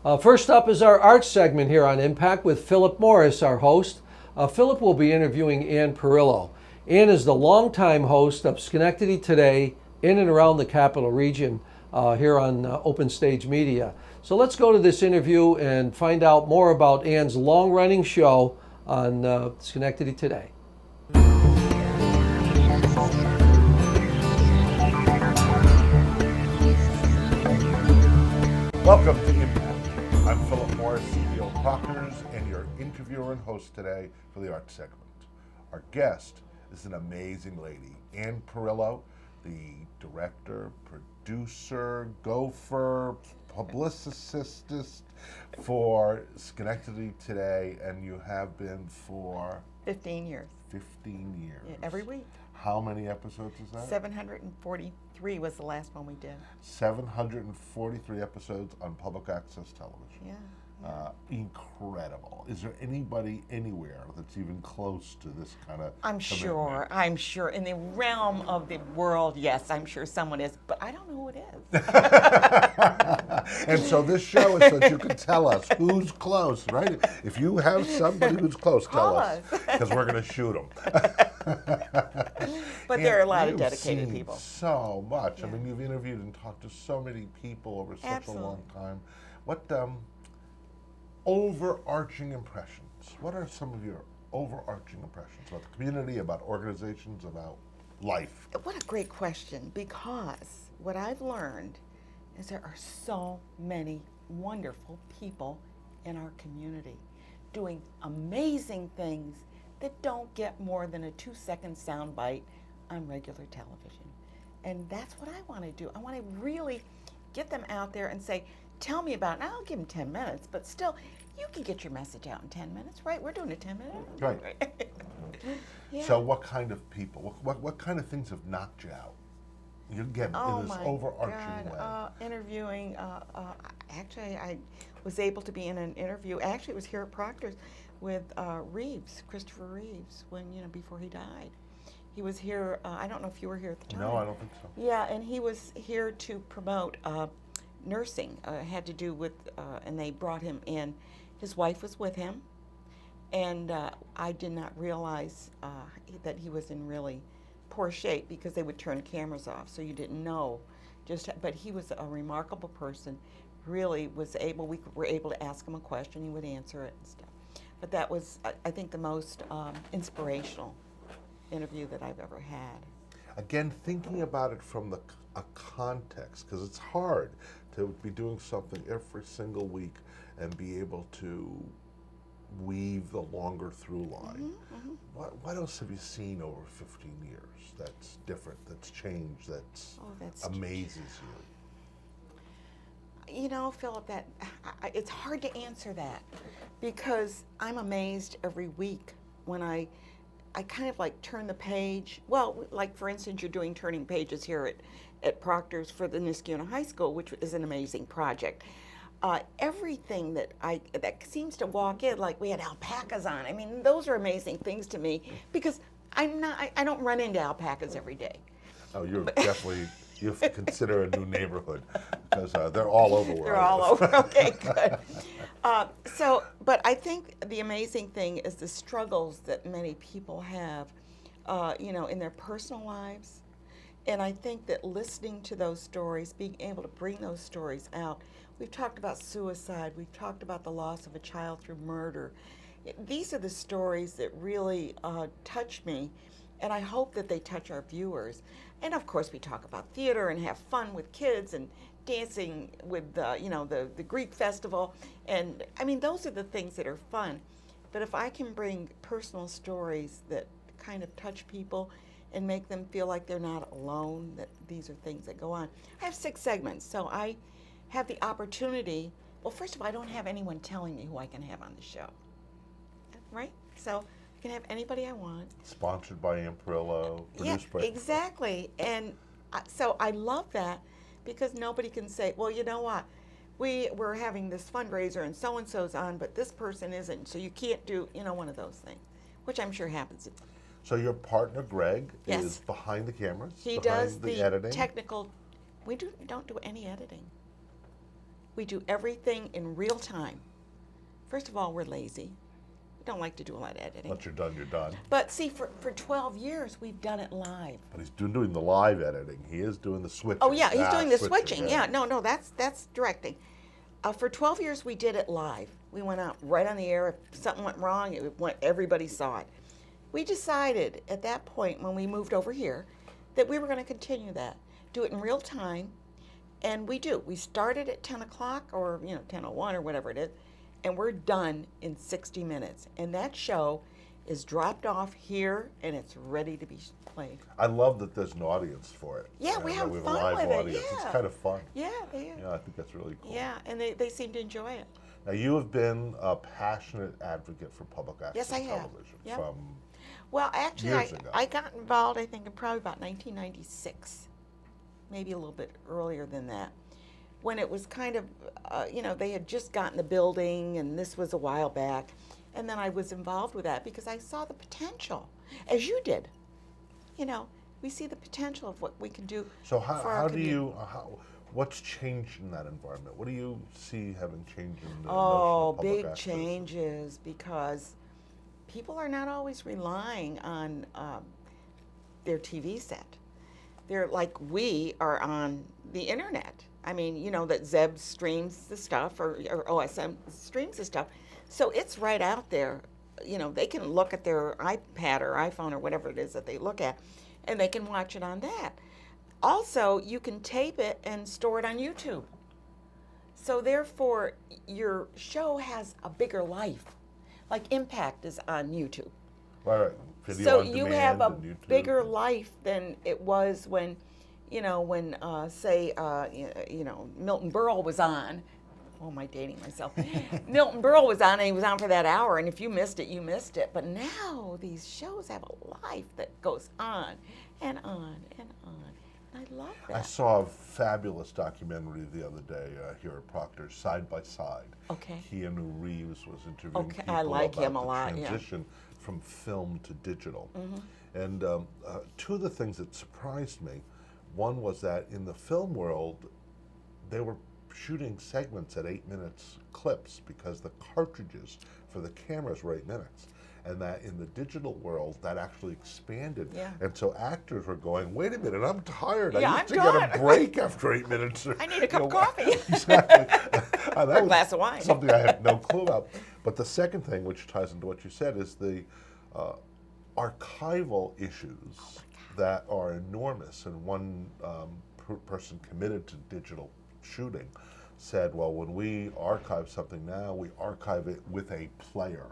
First up is our arts segment here on Impact with Philip Morris, our host. Philip will be interviewing Ann Parillo. Ann is the longtime host of Schenectady Today in and around the capital region here on Open Stage Media. So let's go to this interview and find out more about Ann's long-running show on Schenectady Today. Welcome to Impact. I'm Philip Morris, CEO of Proctors, and your interviewer and host today for the arts segment. Our guest is an amazing lady, Ann Parillo, the director, producer, gopher, publicist for Schenectady Today, and you have been for 15 years. 15 years. Yeah, every week. How many episodes is that? 743 was the last one we did. 743 episodes on public access television. Yeah. Incredible. Is there anybody anywhere that's even close to this kind of I'm sure. In the realm of the world, yes, I'm sure someone is, but I don't know who it is. And so this show is so that you can tell us who's close, right? If you have somebody who's close, tell us, because we're going to shoot them. But there are a lot of you've dedicated seen people. So much. Yeah. I mean, you've interviewed and talked to so many people over such Absolutely. a long time. What overarching impressions? What are some of your overarching impressions about the community, about organizations, about life? What a great question, because what I've learned is there are so many wonderful people in our community doing amazing things that don't get more than a 2-second soundbite on regular television. And that's what I want to do. I want to really get them out there and say, tell me about it. And I'll give them 10 minutes, but still, you can get your message out in 10 minutes, right? We're doing a 10 minutes. Right. Yeah. So what kind of people, what kind of things have knocked you out? You get in this overarching way. Interviewing, actually I was able to be in an interview, actually it was here at Proctors with Reeves, Christopher Reeves, before he died. He was here, I don't know if you were here at the time. No, I don't think so. Yeah, and he was here to promote nursing, had to do with, and they brought him in. His wife was with him, and I did not realize that he was in really poor shape because they would turn cameras off, so you didn't know. But he was a remarkable person, really was able, we were able to ask him a question, he would answer it and stuff. But that was, I think, the most inspirational interview that I've ever had. Again, thinking about it from a context, because it's hard to be doing something every single week and be able to weave the longer through line. Mm-hmm. What else have you seen over 15 years that's different, that's changed, that's amazes you? You know, Philip, that it's hard to answer that because I'm amazed every week when I kind of like turn the page. Well, like for instance, you're doing turning pages here at Proctors for the Niskayuna High School, which is an amazing project. Everything that seems to walk in, like we had alpacas on. I mean, those are amazing things to me because I don't run into alpacas every day. Oh, you're definitely, you consider a new neighborhood because they're all over where They're I all live. over. Okay, good. But I think the amazing thing is the struggles that many people have, in their personal lives. And I think that listening to those stories, being able to bring those stories out, we've talked about suicide, we've talked about the loss of a child through murder. These are the stories that really touch me, and I hope that they touch our viewers. And of course, we talk about theater and have fun with kids and dancing with the Greek festival. And I mean, those are the things that are fun. But if I can bring personal stories that kind of touch people and make them feel like they're not alone, that these are things that go on. I have 6 segments, so I have the opportunity. Well, first of all, I don't have anyone telling me who I can have on the show, right? So I can have anybody I want. Sponsored by Ann Parillo, produced by... Exactly. And so I love that because nobody can say, well, you know what? We're having this fundraiser and so-and-so's on, but this person isn't, so you can't do, one of those things, which I'm sure happens. So your partner, Greg, Yes. is behind the cameras, He behind does the editing? technical. We don't do any editing. We do everything in real time. First of all, we're lazy. We don't like to do a lot of editing. Once you're done, you're done. But see, for 12 years, we've done it live. But he's doing the live editing. He is doing the switching. Oh, yeah, he's doing the switching. switching. Yeah, no, that's directing. For 12 years, we did it live. We went out right on the air. If something went wrong, everybody saw it. We decided at that point when we moved over here that we were going to continue that, do it in real time, and we do. We started at 10 o'clock or 10:01 or whatever it is, and we're done in 60 minutes. And that show is dropped off here, and it's ready to be played. I love that there's an audience for it. Yeah, we have a fun live with it, audience. It's yeah. kind of fun. Yeah, they Yeah, I think that's really cool. Yeah, and they seem to enjoy it. Now, you have been a passionate advocate for public access Yes, I have. television Yep. from Well, actually, years ago. I got involved, I think, in probably about 1996, maybe a little bit earlier than that, when it was kind of, they had just gotten the building, and this was a while back. And then I was involved with that because I saw the potential, as you did. We see the potential of what we can do So for our how do community. you, what's changed in that environment? What do you see having changed in the notion Oh, of public big access? changes, because people are not always relying on their TV set. They're like we are on the internet. I mean, that Zeb streams the stuff, or OSM streams the stuff. So it's right out there. They can look at their iPad or iPhone or whatever it is that they look at, and they can watch it on that. Also, you can tape it and store it on YouTube. So therefore, your show has a bigger life. Like Impact is on YouTube. Right. Video So on you demand have a and YouTube. bigger life than it was when, say, Milton Berle was on. Oh, am I dating myself? Milton Berle was on, and he was on for that hour, and if you missed it, you missed it. But now these shows have a life that goes on and on and on. And I love that. I saw a fabulous documentary the other day here at Proctors, Side by Side. Okay. Keanu Reeves was interviewing Okay, people I like about him a the lot, yeah. transition from film to digital. Mm-hmm. And two of the things that surprised me, one was that in the film world, they were shooting segments at 8 minutes clips because the cartridges for the cameras were 8 minutes. And that in the digital world, that actually expanded. Yeah. And so actors were going, wait a minute, I'm tired. Yeah, I used I'm to done." get a break after 8 minutes. I need a cup of coffee. Exactly. That Or a was glass of wine. Something I had no clue about. But the second thing, which ties into what you said, is the archival issues that are enormous. And one person committed to digital shooting said, well, when we archive something now, we archive it with a player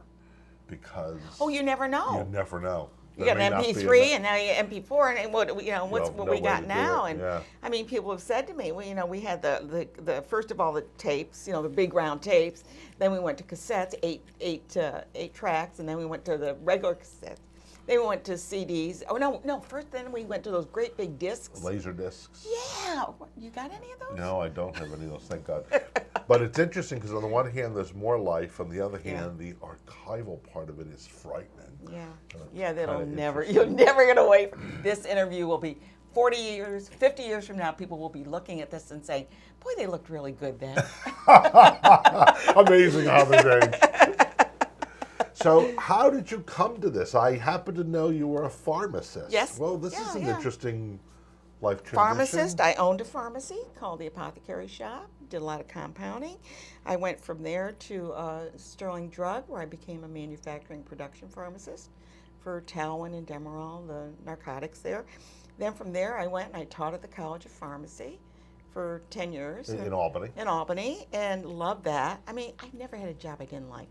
because Oh, you never know. you never know. You There got may an not be MP3 enough- and now you MP4, and what's no what way we to got do now. it, And yeah. I mean, people have said to me, well, we had the first of all the tapes, the big round tapes. Then we went to cassettes, eight tracks, and then we went to the regular cassettes. Then we went to CDs. Oh no! First, then we went to those great big discs. laser discs. Yeah, you got any of those? No, I don't have any of those, thank God. But it's interesting because on the one hand, there's more life. On the other Yeah. hand, the archival part of it is frightening. Yeah, that'll kinda never. interesting. You'll never get away from this interview. Will be 40 years, 50 years from now. People will be looking at this and saying, "Boy, they looked really good then." Amazing how they change. So, how did you come to this? I happen to know you were a pharmacist. Yes. Well, this Yeah, is an yeah. interesting life transition. Pharmacist. I owned a pharmacy called the Apothecary Shop. Did a lot of compounding. I went from there to Sterling Drug, where I became a manufacturing production pharmacist for Talwin and Demerol, the narcotics there. Then from there, I went and I taught at the College of Pharmacy for 10 years. In Albany. In Albany, and loved that. I mean, I never had a job I didn't like.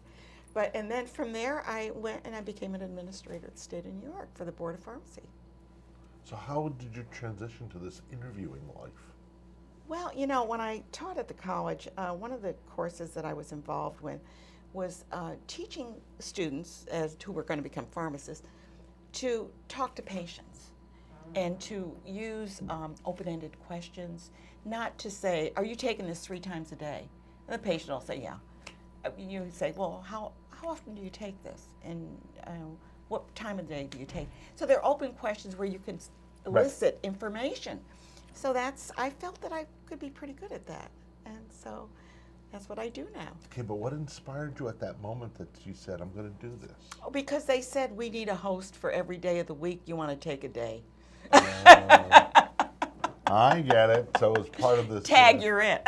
And then from there, I went and I became an administrator at the state of New York for the Board of Pharmacy. So, how did you transition to this interviewing life? Well, when I taught at the college, one of the courses that I was involved with was teaching students who were going to become pharmacists to talk to patients and to use open-ended questions, not to say, "Are you taking this 3 times a day?" And the patient will say, "Yeah." You say, "Well, how often do you take this? And what time of the day do you take?" So they're open questions where you can elicit information. So I felt that I could be pretty good at that. And so that's what I do now. Okay, but what inspired you at that moment that you said, I'm going to do this? Oh, because they said we need a host for every day of the week. You want to take a day. I get it. So it was part of this. Tag, you're in.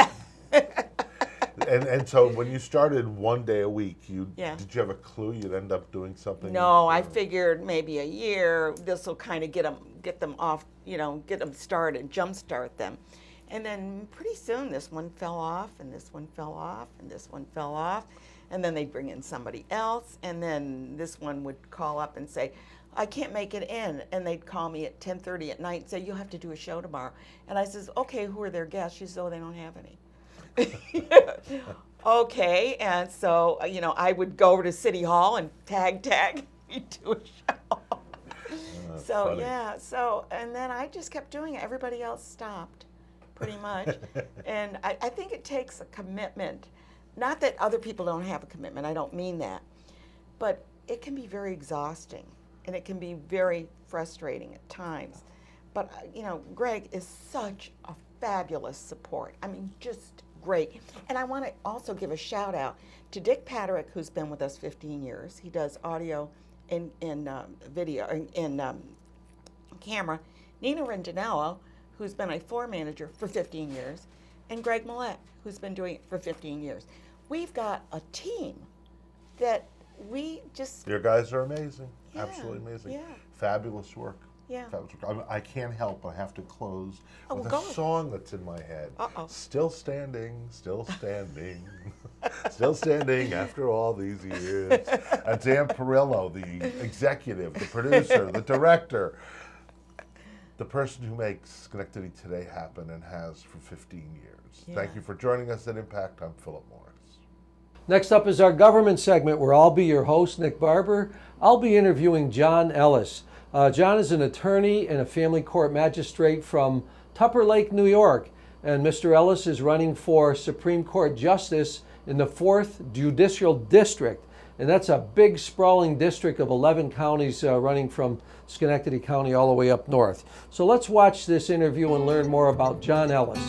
And so when you started one day a week, Yeah. did you have a clue you'd end up doing something? No, I figured maybe a year. This will kind of get them off, get them started, jumpstart them. And then pretty soon this one fell off, and this one fell off, and this one fell off. And then they'd bring in somebody else, and then this one would call up and say, I can't make it in. And they'd call me at 10:30 at night and say, you'll have to do a show tomorrow. And I says, okay, who are their guests? She says, oh, they don't have any. Okay, and so, I would go over to City Hall and tag, we do a show. So, funny. yeah, and then I just kept doing it. Everybody else stopped, pretty much. And I think it takes a commitment. Not that other people don't have a commitment, I don't mean that. But it can be very exhausting, and it can be very frustrating at times. But, Greg is such a fabulous support. I mean, just great. And I want to also give a shout out to Dick Patrick, who's been with us 15 years. He does audio and video and camera. Nina Rendinello, who's been a floor manager for 15 years, and Greg Millette, who's been doing it for 15 years. We've got a team that we just... Your guys are amazing. Yeah, Absolutely amazing. yeah. Fabulous work. Yeah. Fabulous work. I can't help but have to close with go. a song that's in my head. Uh-oh. Still standing, still standing, still standing after all these years. That's Ann Parillo, the executive, the producer, the director, the person who makes Schenectady Today happen and has for 15 years. Yeah. Thank you for joining us at Impact. I'm Philip Morris. Next up is our government segment where I'll be your host, Nick Barber. I'll be interviewing John Ellis. John is an attorney and a family court magistrate from Tupper Lake, New York. And Mr. Ellis is running for Supreme Court Justice in the 4th Judicial District. And that's a big, sprawling district of 11 counties running from Schenectady County all the way up north. So let's watch this interview and learn more about John Ellis.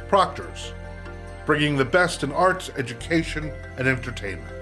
Proctors, bringing the best in arts, education, and entertainment.